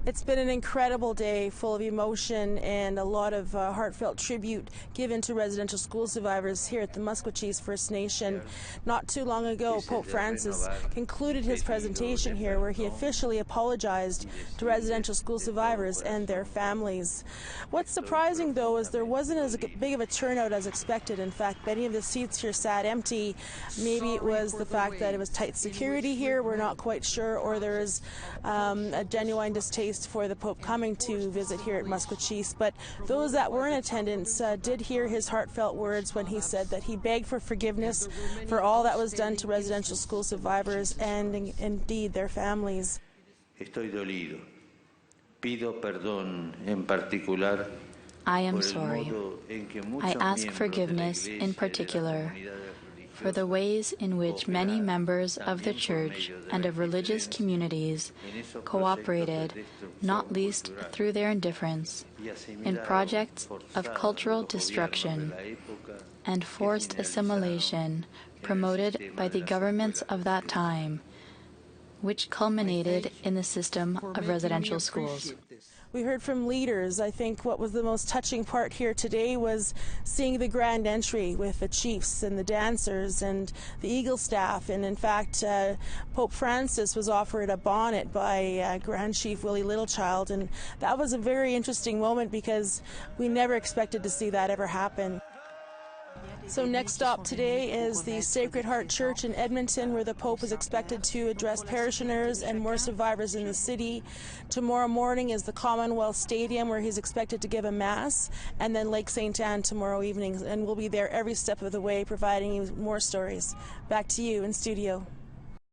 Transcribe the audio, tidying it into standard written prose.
It's been an incredible day, full of emotion and a lot of heartfelt tribute given to residential school survivors here at the Musqueam First Nation. Not too long ago, Pope Francis concluded his presentation here where he officially apologized to residential school survivors and their families. What's surprising, though, is there wasn't as big of a turnout as expected. In fact, many of the seats here sat empty. Maybe it was the fact that it was tight security here, we're not quite sure, or there is a genuine distaste for the Pope coming to visit here at Musqueam. But those that were in attendance did hear his heartfelt words when he said that he begged for forgiveness for all that was done to residential school survivors and indeed their families. Estoy dolido. Pido perdón en particular. I am sorry. I ask forgiveness in particular for the ways in which many members of the Church and of religious communities cooperated, not least through their indifference, in projects of cultural destruction and forced assimilation promoted by the governments of that time, which culminated in the system of residential schools. We heard from leaders. I think what was the most touching part here today was seeing the grand entry with the chiefs and the dancers and the Eagle staff. And in fact, Pope Francis was offered a bonnet by Grand Chief Willie Littlechild. And that was a very interesting moment because we never expected to see that ever happen. So next stop today is the Sacred Heart Church in Edmonton, where the Pope is expected to address parishioners and more survivors in the city. Tomorrow morning is the Commonwealth Stadium, where he's expected to give a Mass, and then Lake St. Anne tomorrow evening. And we'll be there every step of the way, providing you more stories. Back to you in studio.